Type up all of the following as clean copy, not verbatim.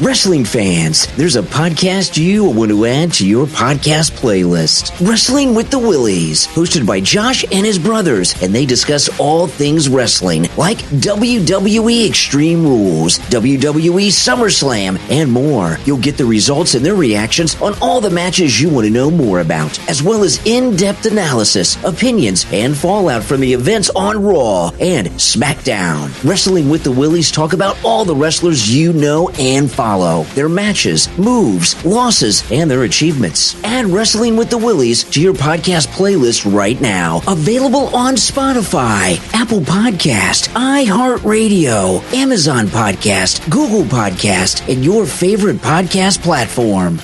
Wrestling fans, there's a podcast you want to add to your podcast playlist. Wrestling with the Willies, hosted by Josh and his brothers, and they discuss all things wrestling, like WWE Extreme Rules, WWE SummerSlam, and more. You'll get the results and their reactions on all the matches you want to know more about, as well as in-depth analysis, opinions, and fallout from the events on Raw and SmackDown. Wrestling with the Willies talk about all the wrestlers you know and follow, their matches, moves, losses, and their achievements. Add Wrestling with the Willies to your podcast playlist right now. Available on Spotify, Apple Podcast, iHeartRadio, Amazon Podcast, Google Podcast, and your favorite podcast platform.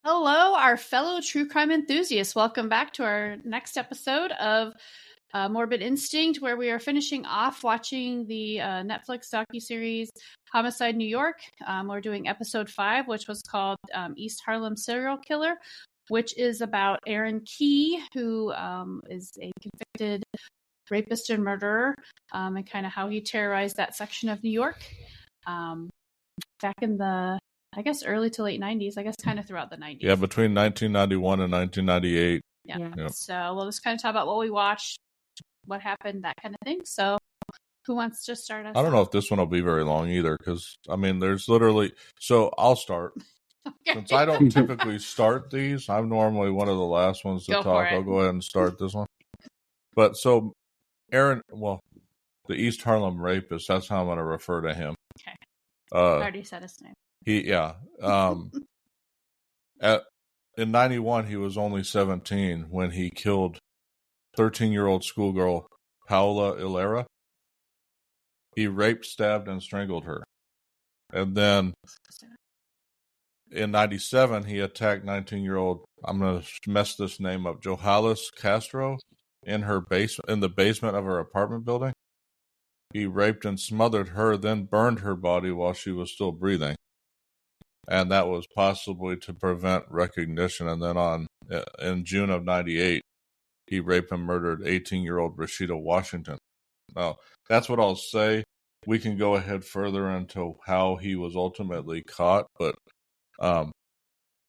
Hello, our fellow true crime enthusiasts. Welcome back to our next episode of Morbid Instinct, where we are finishing off watching the Netflix docu-series Homicide New York. We're doing episode 5, which was called East Harlem Serial Killer, which is about Arohn Kee, who is a convicted rapist and murderer, and kind of how he terrorized that section of New York back in the, I guess, early to late 90s, I guess kind of throughout the 90s. Yeah, between 1991 and 1998. Yeah. So we'll just kind of talk about what we watched, what happened, that kind of thing. So who wants to start us? I don't know if this one will be very long either, because, I mean, there's literally... So I'll start. Okay. Since I don't typically start these, I'm normally one of the last ones to Go talk. I'll go ahead and start this one. But so, Arohn, well, the East Harlem rapist, that's how I'm going to refer to him. Okay. I already said his name. In 91, he was only 17 when he killed 13-year-old schoolgirl Paola Ilera. He raped, stabbed, and strangled her. And then in 97, he attacked 19-year-old, I'm going to mess this name up, Johalis Castro in the basement of her apartment building. He raped and smothered her, then burned her body while she was still breathing. And that was possibly to prevent recognition. And then in June of 98, he raped and murdered 18-year-old Rashida Washington. Now, that's what I'll say. We can go ahead further into how he was ultimately caught, but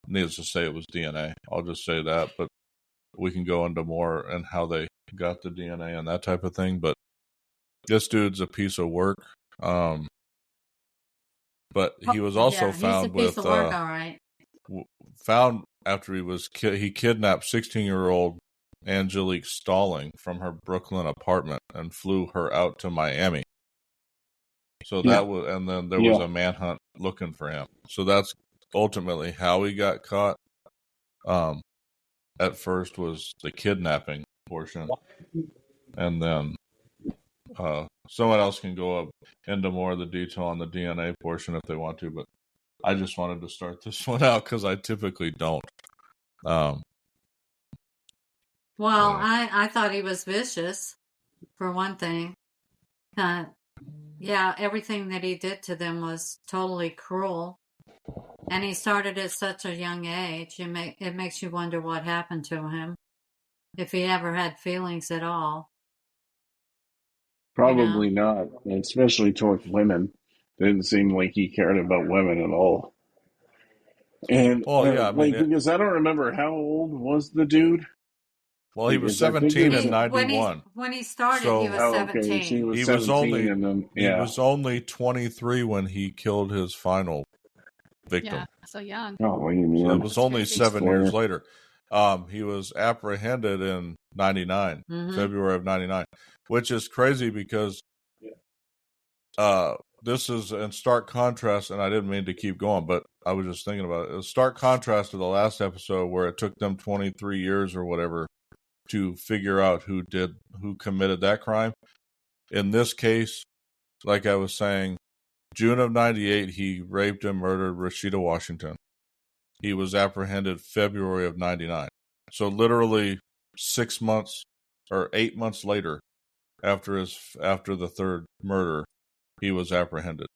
needless to say, it was DNA. I'll just say that, but we can go into more and how they got the DNA and that type of thing. But this dude's a piece of work. But he was also found with work, all right. Found after he kidnapped 16-year-old Angelique Stalling from her Brooklyn apartment and flew her out to Miami. So that was, and then there was a manhunt looking for him. So that's ultimately how he got caught. At first was the kidnapping portion, and then someone else can go up into more of the detail on the DNA portion if they want to. But I just wanted to start this one out because I typically don't. I thought he was vicious, for one thing. Everything that he did to them was totally cruel. And he started at such a young age. It makes you wonder what happened to him, if he ever had feelings at all. Probably not, especially towards women. Didn't seem like he cared about women at all. And because I don't remember how old was the dude. Well, he was 17 in 91. When he started, he was 17. Okay. He was only 23 when he killed his final victim. Yeah, so young. Oh, what do you mean? So it was only 7 years later. He was apprehended in 99, February of 99, which is crazy because this is in stark contrast, and I didn't mean to keep going, but I was just thinking about it. A stark contrast to the last episode where it took them 23 years or whatever to figure out who committed that crime. In this case, like I was saying, June of 98, he raped and murdered Rashida Washington. He was apprehended February of 99. So literally 6 months or 8 months later, after the third murder, he was apprehended.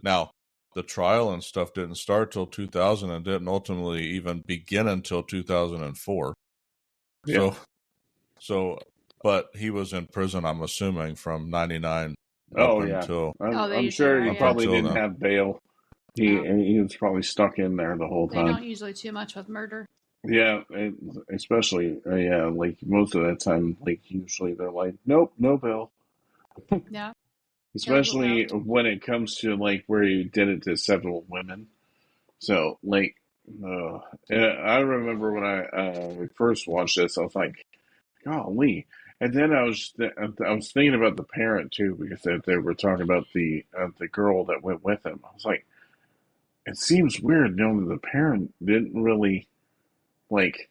Now, the trial and stuff didn't start till 2000 and didn't ultimately even begin until 2004. Yeah. So but he was in prison, I'm assuming, from 99 Oh, up yeah. until... I'm sure he probably didn't have bail. He was probably stuck in there the whole time. They don't usually do much with murder. Yeah, especially, like most of that time, like usually they're like, nope, no bail. Yeah. Especially when it comes to like where he did it to several women. So, like, I remember when I first watched this, I was like, golly. And then I was thinking about the parent too, because they were talking about the girl that went with him. I was like, it seems weird knowing that the parent didn't really like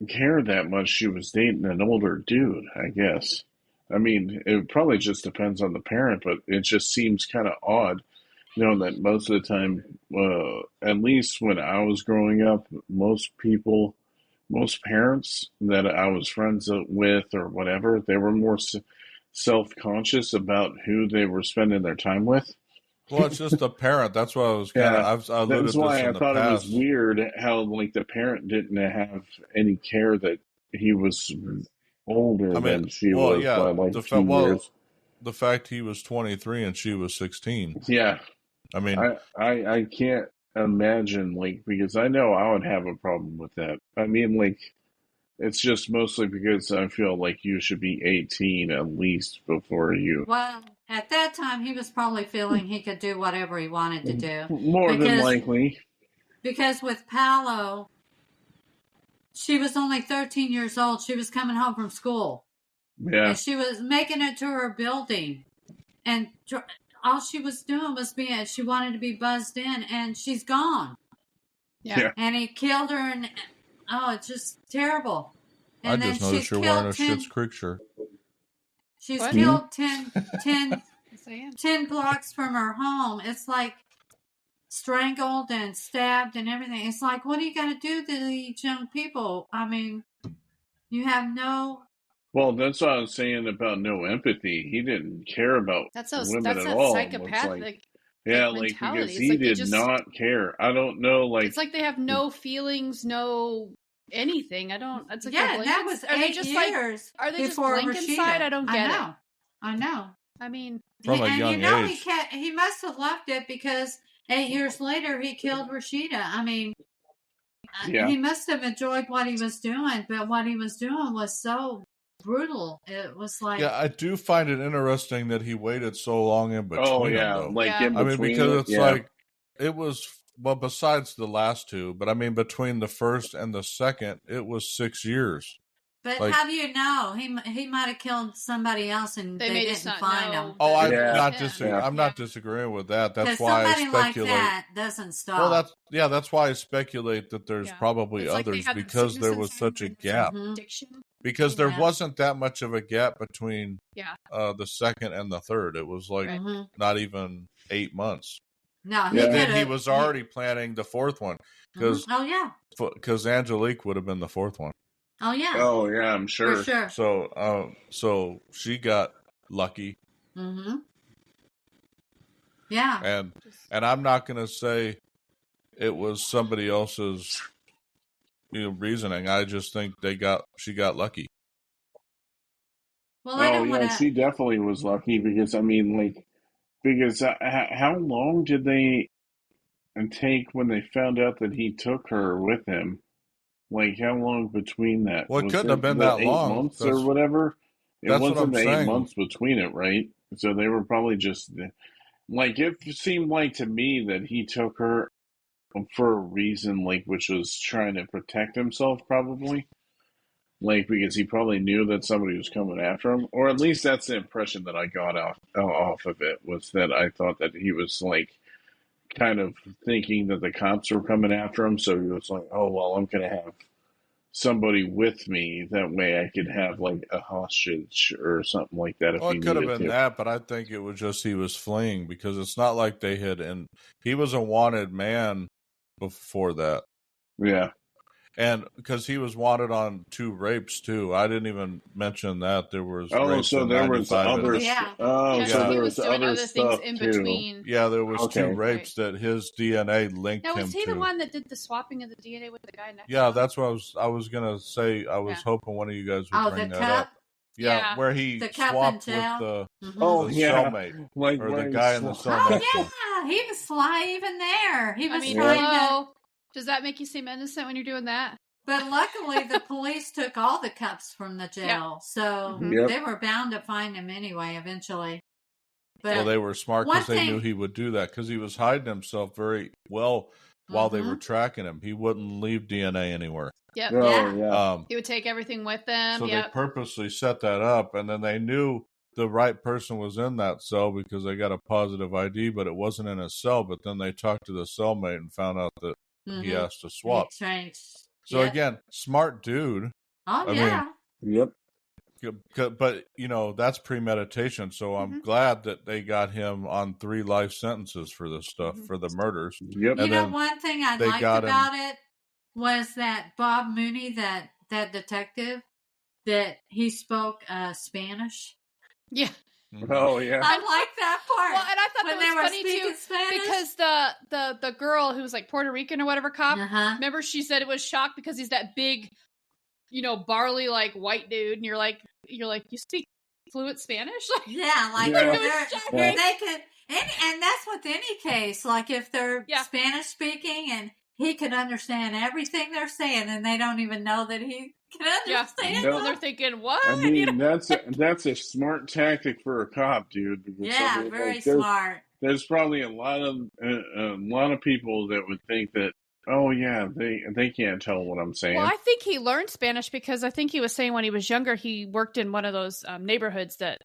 care that much. She was dating an older dude, I guess. I mean, it probably just depends on the parent, but it just seems kind of odd, that most of the time, at least when I was growing up, most parents that I was friends with or whatever, they were more self-conscious about who they were spending their time with. Well, it's just a parent. That's what I was kind of. I alluded that's why this in I the thought past. It was weird how like the parent didn't have any care that he was older than she was by like a few years. The fact he was 23 and she was 16. Yeah, I mean, I can't imagine like because I know I would have a problem with that. I mean, like. It's just mostly because I feel like you should be 18 at least before you. Well, at that time, he was probably feeling he could do whatever he wanted to do. More than likely. Because with Paolo, she was only 13 years old. She was coming home from school. Yeah. And she was making it to her building. And all she was doing was she wanted to be buzzed in, and she's gone. Yeah. And he killed her, and... Oh, it's just terrible. And I just noticed you're wearing a Schitt's Creek shirt. She's killed 10 blocks from her home. It's like strangled and stabbed and everything. It's like, what are you going to do to these young people? I mean, you have no... Well, that's what I was saying about no empathy. He didn't care about women at all. Psychopathic. Because he did not care. I don't know, like... It's like they have no feelings, no anything. I don't... It's like that was 8 years are they just blank inside? I don't get it. I know. I mean... From a young age. He must have left it because 8 years later he killed Rashida. I mean, he must have enjoyed what he was doing, but what he was doing was so... brutal. It was like... Yeah, I do find it interesting that he waited so long in between. Oh, yeah. Them, in between. I mean, because it's like, it was, well, besides the last two, but I mean, between the first and the second, it was 6 years. But how do you know? He might have killed somebody else and they didn't find him. Oh, I'm not disagreeing with that. That's why I speculate. Like that doesn't stop. Well, that's why I speculate that there's probably others because there was such a gap. Because there wasn't that much of a gap between the second and the third. It was like not even 8 months. No, and then he was already planning the fourth one because Angelique would have been the fourth one. Oh yeah. Oh yeah, I'm sure. For sure. So she got lucky. Mm-hmm. Yeah. And I'm not going to say it was somebody else's reasoning. I just think she got lucky. Well, she definitely was lucky because I mean, how long did they take when they found out that he took her with him? Like, how long between that? Well, it couldn't have been that long. 8 months or whatever. It wasn't the 8 saying. months between it, right? So they were probably just like it seemed like to me that he took her for a reason, like which was trying to protect himself, probably. Like because he probably knew that somebody was coming after him, or at least that's the impression that I got off of it. Was that I thought that he was like kind of thinking that the cops were coming after him, so he was like, "Oh well, I'm gonna have somebody with me. That way, I could have like a hostage or something like that." Well, it could have been that, but I think it was just he was fleeing because it's not like they had, and he was a wanted man before that. Yeah. And because he was wanted on 2 rapes too. I didn't even mention that there was rapes so in there was 95 other. and, Yeah. Oh, Yeah, so he there was was doing other other things stuff in too. between. yeah, there was 2 Okay. rapes that his DNA linked Now, was him he the to. one that did the swapping of the DNA with the guy next to Yeah, him? that's what I was gonna say. I was Yeah. hoping one of you guys would Oh, the bring that cup? up. Yeah, Yeah. where he The cup and swapped with tail? the Mhm. Oh the yeah, cellmate like or where the he guy in the cell Oh, next to him. yeah. He was sly even there. He I was mean, trying to. hello. Does that make you seem innocent when you're doing that? But luckily, the police took all the cups from the jail. So Mhm. Yep. they were bound to find him anyway, eventually. But Well, they were smart one because they knew thing- he would do that because he was hiding himself very well while they were tracking him. He wouldn't leave DNA anywhere. Yep. Oh Yeah. yeah. He would take everything with them. So they Yep. purposely set that up, and then they knew the right person was in that cell because they got a positive ID, but it wasn't in his cell. But then they talked to the cellmate and found out that he has to swap. changed. So Yep. again, smart dude. Oh, I yeah. Yep. But that's premeditation. So I'm glad that they got him on 3 life sentences for this stuff for the murders. Yep. And then one thing I they liked got him- about it was that Bob Mooney, that detective, that he spoke Spanish. Yeah. Oh yeah. I like that part. Well, and I thought when that they was were funny speaking too Spanish. because the girl who was like Puerto Rican or whatever cop. Remember, she said it was shocked because he's that big, barley like white dude, and you're like, you speak fluent Spanish? Like, Yeah, like Yeah. they could, and that's with any case. Like if they're Yeah. Spanish speaking and he could understand everything they're saying, and they don't even know that he can understand. No. well, they're thinking, what? I mean, that's a smart tactic for a cop, dude. Because, Yeah, I mean, very like, there's, smart. there's probably a lot of people that would think that, oh yeah, they can't tell what I'm saying. Well, I think he learned Spanish because I think he was saying when he was younger, he worked in one of those neighborhoods that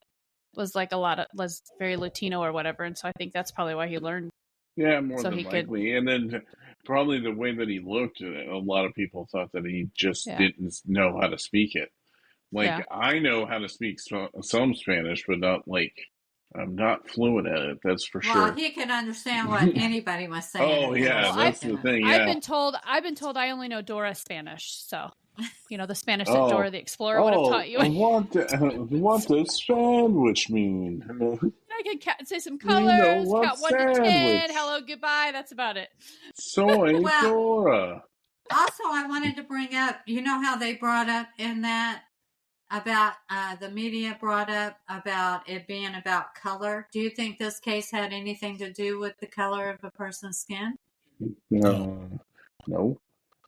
was like was very Latino or whatever. And so I think that's probably why he learned. Yeah, more So than he could- likely. And then probably the way that he looked, a lot of people thought that he just Yeah. didn't know how to speak it. Like, Yeah. I know how to speak some Spanish, but not like, I'm not fluent at it, that's for Well, sure. he can understand what anybody was saying. Oh, yeah, Well, that's the thing, I've yeah. been told I only know Dora Spanish. So, the Spanish that Oh. Dora the Explorer would have taught you. what does sandwich mean? I can say some You know colors, what count 1 to 10, sandwich? hello, goodbye. That's about it. Soy Well- Dora. Also, I wanted to bring up, you know how they brought up in that about the media brought up about it being about color. Do you think this case had anything to do with the color of a person's skin? No.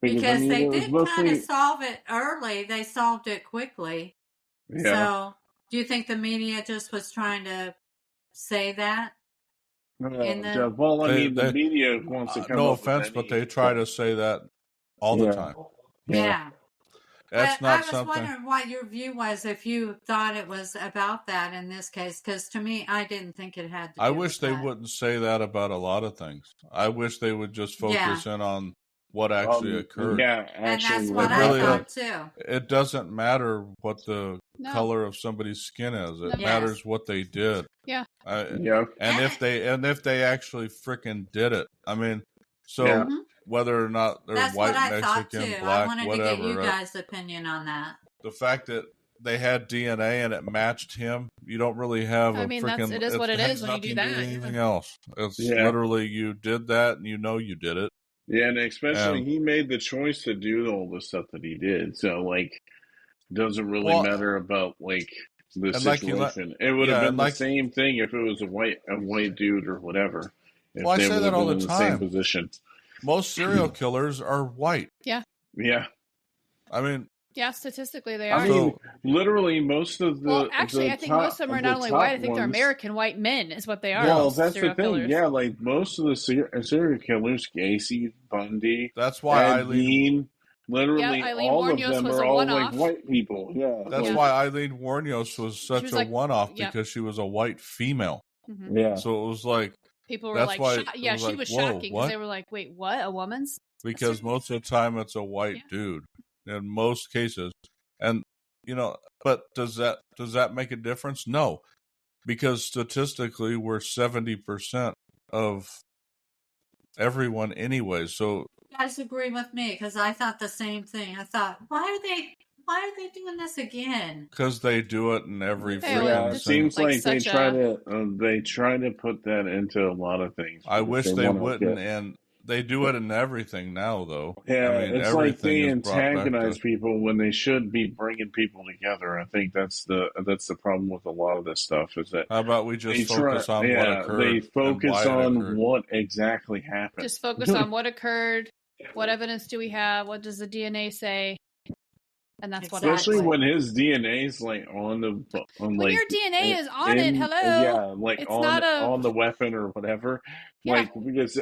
Because it they was did mostly- kind of solve it early. They solved it quickly. Yeah. So, do you think the media just was trying to say that? in the- Well, I mean, the They- media wants to come no up with offense, but any- they try to say that all the Yeah. time. Yeah. That's But not I was something. wondering what your view was if you thought it was about that in this case, because to me, I didn't think it had to I do wish with they that. wouldn't say that about a lot of things. I wish they would just focus in on what actually occurred. Yeah, And actually, that's it what really I thought too. It doesn't matter what the No. color of somebody's skin is. It No. matters what they did. Yeah. Yeah. And if they actually freaking did it. I mean, so Yeah. Mhm. whether or not they're That's white, what I thought Mexican, too. I black, wanted whatever, to get you right? guys' opinion on that. The fact that they had DNA and it matched him, you don't really have I a mean, freaking. it is what it has is when you do nothing to that, with anything yeah. else. It's Yeah. literally you did that and you know you did it. Yeah, and especially Um, he made the choice to do all the stuff that he did. So, like, doesn't really Well, matter about like the and like you situation. It would have yeah, been and the like- same thing if it was a white dude or whatever. If Well, I they say would that have all been the in the same time. position. Most serial killers are white. Yeah. I mean, Yeah, statistically they I are. mean, literally, most of the. Well, actually, the I think top- most of them are the not only top white. I think they're ones- American white men, is what they are. Well, most that's the serial thing. killers. Yeah, like most of the serial killers, Gacy, Bundy, that's why Ed Eileen. Gein, literally Yeah, Eileen all of Wuornos them was are a all one-off. like white people. Yeah, That's Yeah. why Eileen Wuornos was such was a like- one-off yeah. because she was a white female. Mhm. yeah. So it was like People were That's like, why yeah, it was she like, was whoa, shocking because what? they were like, wait, what? A woman's? because most of the time it's a white Yeah. dude in most cases, and but does that make a difference? No, because statistically we're 70% of everyone anyway. So guys agree with me? Because I thought the same thing. I thought, why are they doing this again? Because they do it in every Yeah, freaking It this thing. seems like they such try to put that into a lot of things. I because wish they wanna wouldn't, get- and they do it in everything now, though. Yeah, I mean, it's like everything they is brought back antagonize to. people when they should be bringing people together. I think that's the problem with a lot of this stuff is that How about we they just focus on what they occurred and focus why it on occurred? what exactly happened. Just focus on what occurred. What evidence do we have? What does the DNA say? And that's what Especially happens. when his DNA is like on the When like your DNA is on it, in- hello. yeah, like It's on not on the weapon or whatever. Yeah. Like because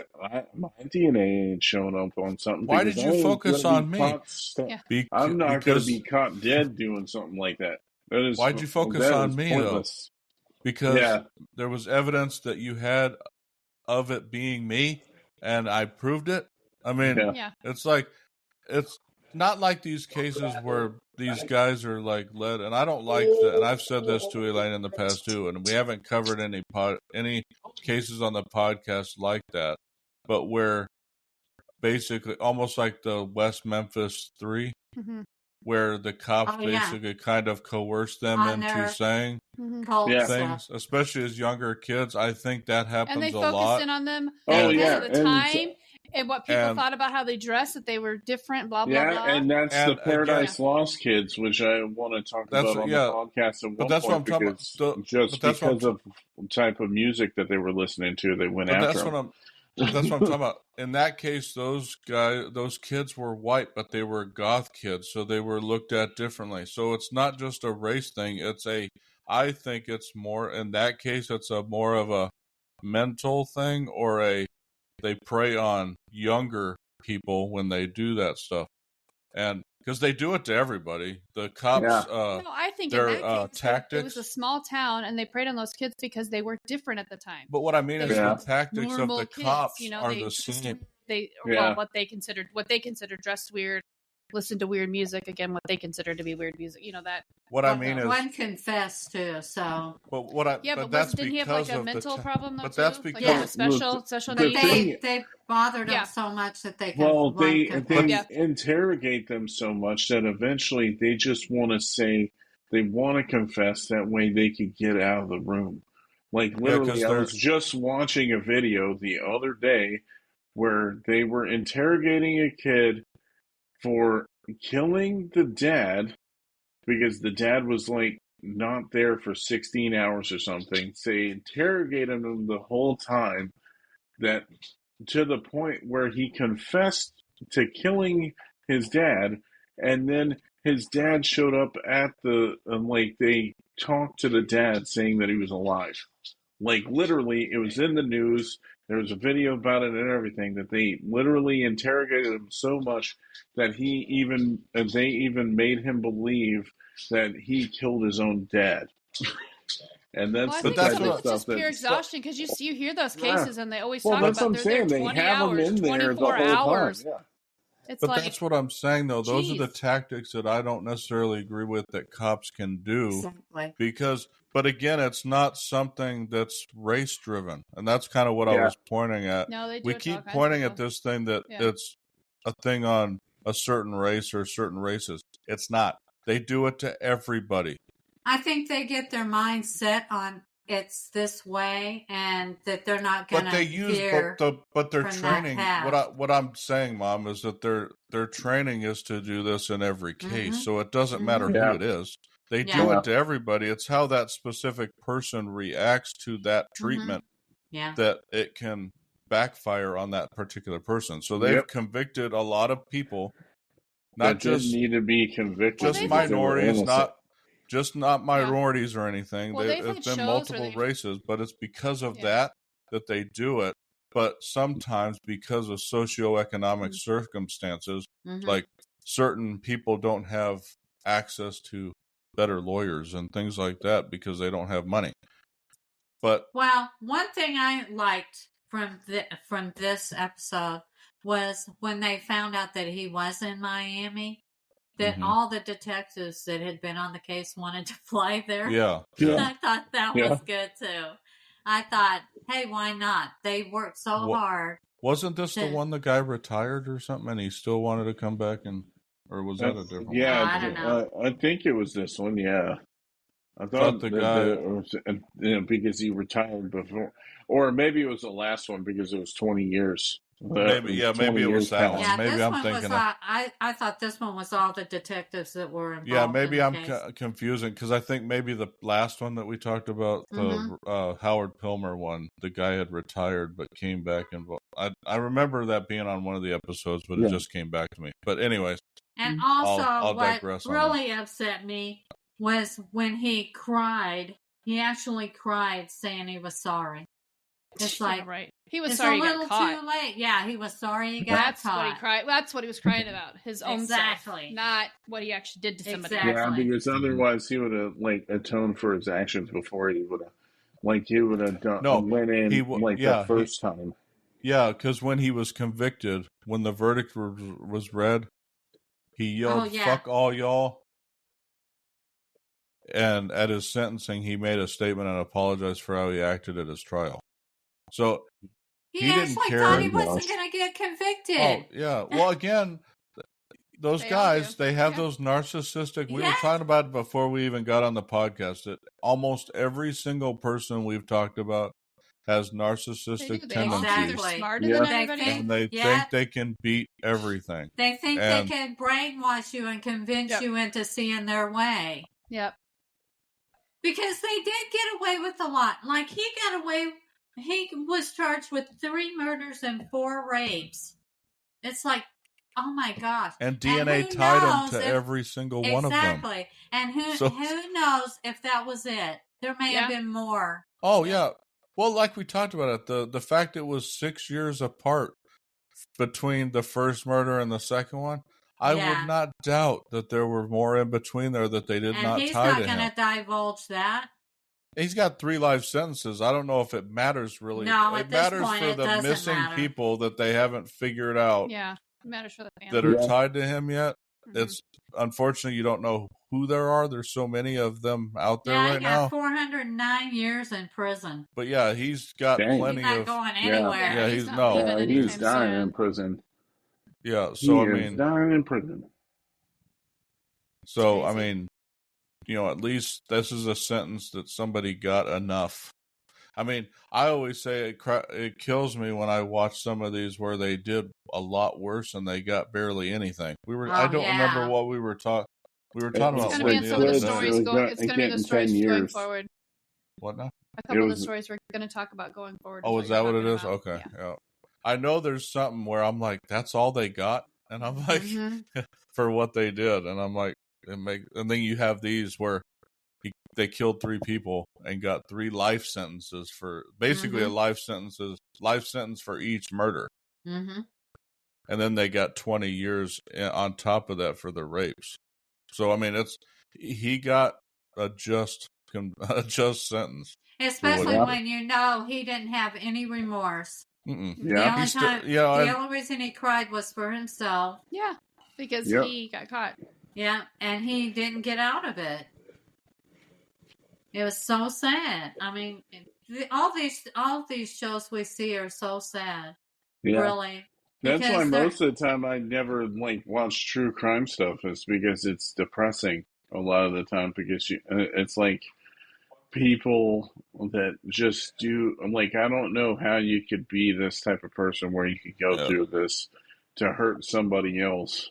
my DNA ain't showing up on something. Why because did you I ain't focus gonna on be me? caught Yeah. I'm not going to Because be caught dead doing something like that. That is why'd you focus that on is me pointless. though? Because Yeah, there was evidence that you had of it being me, and I proved it. I mean, yeah. Yeah. it's like it's not like these cases where these guys are like led, and I don't like that. And I've said this to Elaine in the past too, and we haven't covered any cases on the podcast like that, but where basically almost like the West Memphis 3, Mm-hmm. where the cops Oh, yeah. basically kind of coerce them On into their saying Mm-hmm. cult Yeah. things, stuff. especially as younger kids. I think that happens And they a focused lot. in on them Oh, because yeah, of the and- time and what people and- thought about how they dressed, that they were different, blah, blah, Yeah, blah. and that's And the Paradise Lost kids, which I want to talk That's- about on yeah, the podcast at but one that's what point I'm talking about. because just But that's what I'm because of the type of music that they were listening to, they went But after that's them. what I'm. That's what I'm talking about. In that case, those kids were white, but they were goth kids, so they were looked at differently. So it's not just a race thing. I think it's more, in that case, it's a more of a mental thing, or they prey on younger people when they do that stuff. And because they do it to everybody. The cops, Yeah. No, I think their in that case, tactics. it was a small town, and they preyed on those kids because they were different at the time. But what I mean is Yeah. the tactics of Normal the kids, cops you know, are they the dressed same. Yeah. what they considered dressed weird, listened to weird music, again, what they considered to be weird music. You know that. What I mean is, one confessed too, so but what I Yeah, but but that's didn't he have because like a of mental the problem though? but too? that's Like, because a special the needs. thing- they bothered Yeah. them so much that they could Well, they confess. interrogate them so much that eventually they just want to say they want to confess. That way they could get out of the room. Like 'cause literally, I they're- was just watching a video the other day where they were interrogating a kid for killing the dad because the dad was like not there for 16 hours or something. So they interrogated him the whole time, that to the point where he confessed to killing his dad, and then his dad showed up at the like they talked to the dad saying that he was alive. Like literally, it was in the news. There was a video about it and everything, that they literally interrogated him so much that they even made him believe that he killed his own dad. And Well, I that's think the that's some type of of it's just stuff pure that. exhaustion because you hear those cases and they always Well, talk that's what about I'm they're there saying. They 20 have them hours, in there the 24 whole hours. time. Yeah. It's But like, that's what I'm saying, though. Those are the Jeez. tactics that I don't necessarily agree with that cops can do. Exactly. Because, but again, it's not something that's race driven. And that's kind of what I Yeah. was pointing at. no, they do We it to all keep kinds of pointing at people. this thing that Yeah. it's a thing on a certain race or certain races. It's not. They do it to everybody. I think they get their mind set on it's this way and that they're not going But to they use veer. but their from that training. path. What I'm saying, Mom, is that their training is to do this in every case. Mhm. So it doesn't matter Yeah. who it is. They Yeah. do Yeah. it to everybody. It's how that specific person reacts to that treatment Yeah. that it can backfire on that particular person. So they've Yep. convicted a lot of people, That not didn't just need to be convicted. Well, just they've because they were minorities, innocent. not minorities or anything. Well, they've had It's been shows where multiple they've- races, but it's because of Yeah. that they do it. But sometimes because of socioeconomic circumstances, Mhm. like certain people don't have access to better lawyers and things like that because they don't have money. But Well, one thing I liked from this episode was when they found out that he was in Miami, that Mhm. all the detectives that had been on the case wanted to fly there. yeah, I thought that Yeah. was good too. I thought, hey, why not? They worked so Wha- hard. Wasn't this the one the guy retired or something, and he still wanted to come back, or was that a different one? Yeah, I don't know. I think it was this one. Yeah, I Thought thought the that guy, because he retired before, or maybe it was the last one because it was 20 years. maybe it 20 was years that passed. one. Yeah, Maybe this I'm one thinking. was. I thought this one was all the detectives that were involved. Yeah, maybe in I'm the case. confusing because I think maybe the last one that we talked about, the Howard Pilmer one, the guy had retired but came back involved. I remember that being on one of the episodes, but it just came back to me. But anyways, And also, I'll what digress on really upset me was when he cried. He actually cried, saying he was sorry. It's like, yeah, right. He was it's sorry a he little got caught. too late. Yeah, he was sorry he got That's caught. what he cried. That's what he was crying about. His own Exactly. self, not what he actually did to somebody. Exactly. Yeah, because otherwise he would have like atoned for his actions before he would have done went in the first time. Yeah, because when he was convicted, when the verdict was read, he yelled, "Fuck all y'all." And at his sentencing, he made a statement and apologized for how he acted at his trial. So He didn't actually care. thought he wasn't going to get convicted. Oh, yeah. Well, again, those They guys, all do. they have Yeah. those narcissistic... We were talking about it before we even got on the podcast, that almost every single person we've talked about has narcissistic tendencies. They're smarter than everybody. And they think they can beat everything. They think they can brainwash you and convince you into seeing their way. Yep. Because they did get away with a lot. Like, he was charged with 3 murders and 4 rapes. It's like, oh my gosh. And DNA tied him to every single one of them. Exactly. And who knows if that was it? There may have been more. Oh, yeah. Well, like we talked about it, the fact it was 6 years apart between the first murder and the second one, I would not doubt that there were more in between there that they did not tie to him. And he's not going to divulge that. He's got 3 life sentences. I don't know if it matters really. No, it matters for the missing people that they haven't figured out. Yeah, it matters for the family. That are tied to him yet. Mm-hmm. It's unfortunately you don't know who there are. There's so many of them out there right now. He got 409 years in prison. But yeah, he's got plenty he's not of going anywhere. Yeah, he's dying in prison. Yeah, so he's dying in prison. So I mean, at least this is a sentence that somebody got enough. I mean, I always say it kills me when I watch some of these where they did a lot worse and they got barely anything. I don't remember what we were talking. We were talking about. It's going to be in some of the stories going forward. What now? A couple of the stories we're going to talk about going forward. Oh, is that what it is? Okay. Yeah. I know there's something where I'm like, that's all they got, and I'm like, for what they did, and I'm like, and then you have these where they killed 3 people and got 3 life sentences for basically a life sentence for each murder. Mm-hmm. And then they got 20 years on top of that for the rapes. So I mean, he got a just sentence. Especially when he didn't have any remorse. Yeah, the only reason he cried was for himself. Yeah, because he got caught. Yeah, and he didn't get out of it. It was so sad. I mean, all these shows we see are so sad. Yeah. Really. That's why most of the time I never watch true crime stuff, is because it's depressing a lot of the time, because it's like people that just do, I don't know how you could be this type of person where you could go through this to hurt somebody else.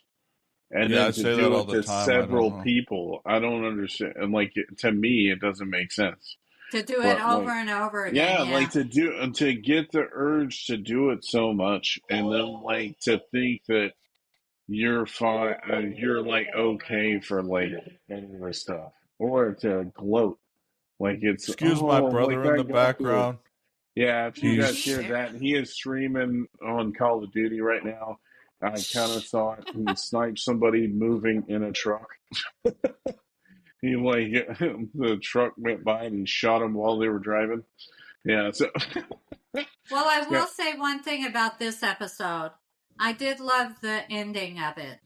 And then to do it to several people, I don't understand. And to me, it doesn't make sense. To do it over and over again. Yeah, to get the urge to do it so much, and then to think that you're fine, you're okay for any of this stuff, or to gloat it's. Excuse my brother in the background. Yeah, if you guys hear that, he is streaming on Call of Duty right now. I kind of saw it. He sniped somebody moving in a truck. He the truck went by and he shot him while they were driving. Yeah. So. Well, I will say one thing about this episode. I did love the ending of it.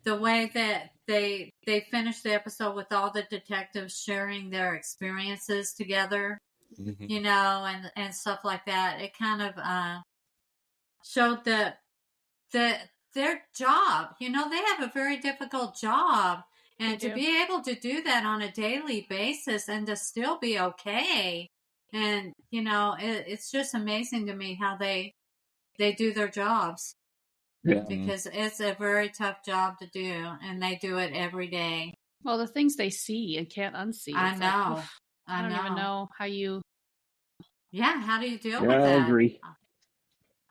The way that they finished the episode with all the detectives sharing their experiences together, and stuff like that. It kind of showed their job. You know, they have a very difficult job. And to be able to do that on a daily basis and to still be okay. And, you know, it's just amazing to me how they do their jobs. Yeah. Because it's a very tough job to do, and they do it every day. Well, the things they see and can't unsee. I know. Like, I don't even know how you... Yeah, how do you deal with I that? agree.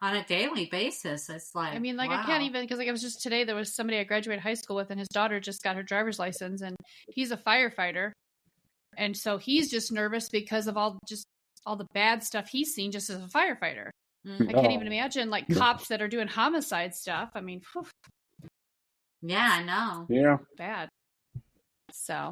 On a daily basis, it's like, I mean, like, wow. I can't even, because like it was just today, there was somebody I graduated high school with, and his daughter just got her driver's license, and he's a firefighter. And so he's just nervous because of all the bad stuff he's seen just as a firefighter. I can't even imagine, like, cops that are doing homicide stuff. I mean, whew. Yeah, I know. Yeah. Bad. So.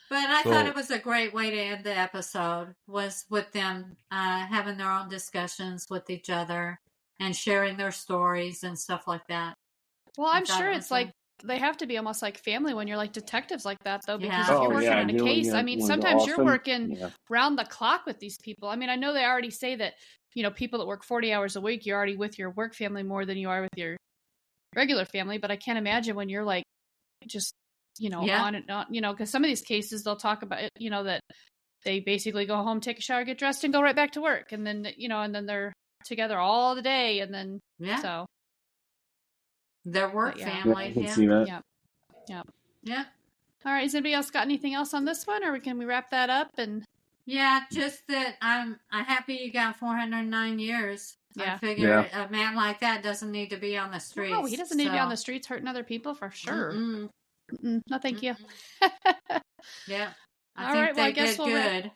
But I thought it was a great way to end the episode, was with them having their own discussions with each other and sharing their stories and stuff like that. Well, I'm sure it's like, they have to be almost like family when you're like detectives like that, though, because if you're working on a case, I mean, sometimes you're working round the clock with these people. I mean, I know they already say that, you know, people that work 40 hours a week, you're already with your work family more than you are with your regular family. But I can't imagine when you're like, just, you know, on and on, you know, because some of these cases they'll talk about, you know, that they basically go home, take a shower, get dressed, and go right back to work. And then, you know, and then they're together all the day. And then, so. Their work family. I can see that. Yeah. All right. Has anybody else got anything else on this one, or can we wrap that up? And yeah, just that I'm happy you got 409 years. Yeah. I figure a man like that doesn't need to be on the streets. No, he doesn't need to be on the streets hurting other people for sure. No, thank you. Yeah. All right. Well, I guess we'll good.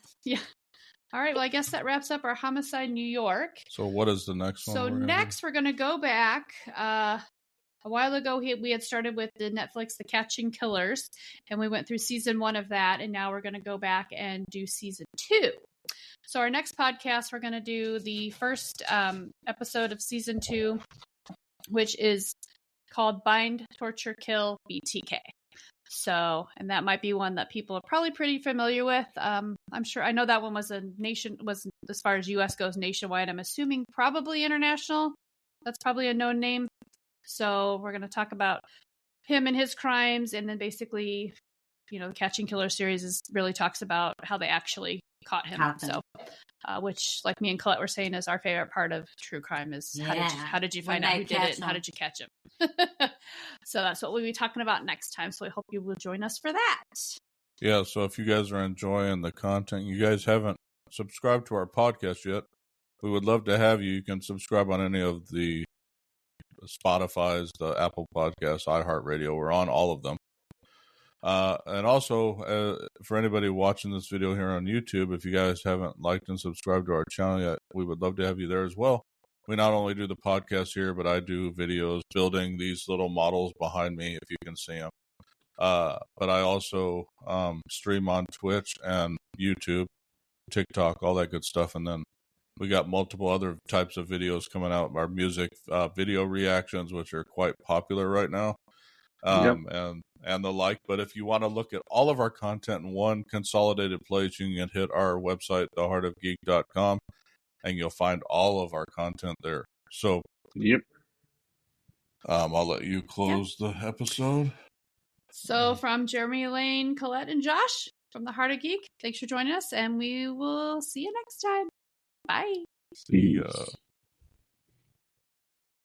All right. Well, I guess that wraps up our Homicide New York. So what is the next one? So next we're going to go back. A while ago, we had started with the Netflix The Catching Killers, and we went through season 1 of that, and now we're going to go back and do season 2. So our next podcast, we're going to do the first episode of season 2, which is called Bind, Torture, Kill, BTK. So, and that might be one that people are probably pretty familiar with. I'm sure, I know that one was as far as US goes, nationwide. I'm assuming probably international. That's probably a known name. So we're going to talk about him and his crimes, and then basically, you know, the Catching Killer series really talks about how they actually caught him. So, which, like me and Colette were saying, is our favorite part of true crime is how did you find out who did it and how did you catch him? So that's what we'll be talking about next time. So I hope you will join us for that. Yeah. So if you guys are enjoying the content, you guys haven't subscribed to our podcast yet, we would love to have you. You can subscribe on any of the Spotify's, the Apple Podcasts, iHeartRadio. We're on all of them. And also, for anybody watching this video here on YouTube, if you guys haven't liked and subscribed to our channel yet, we would love to have you there as well. We not only do the podcast here, but I do videos building these little models behind me, if you can see them. But I also stream on Twitch and YouTube, TikTok, all that good stuff. And then we got multiple other types of videos coming out. Our music video reactions, which are quite popular right now, and the like. But if you want to look at all of our content in one consolidated place, you can hit our website, theheartofgeek.com, and you'll find all of our content there. So, I'll let you close the episode. So from Jeremy, Elaine, Colette, and Josh from The Heart of Geek, thanks for joining us, and we will see you next time. Bye. See ya.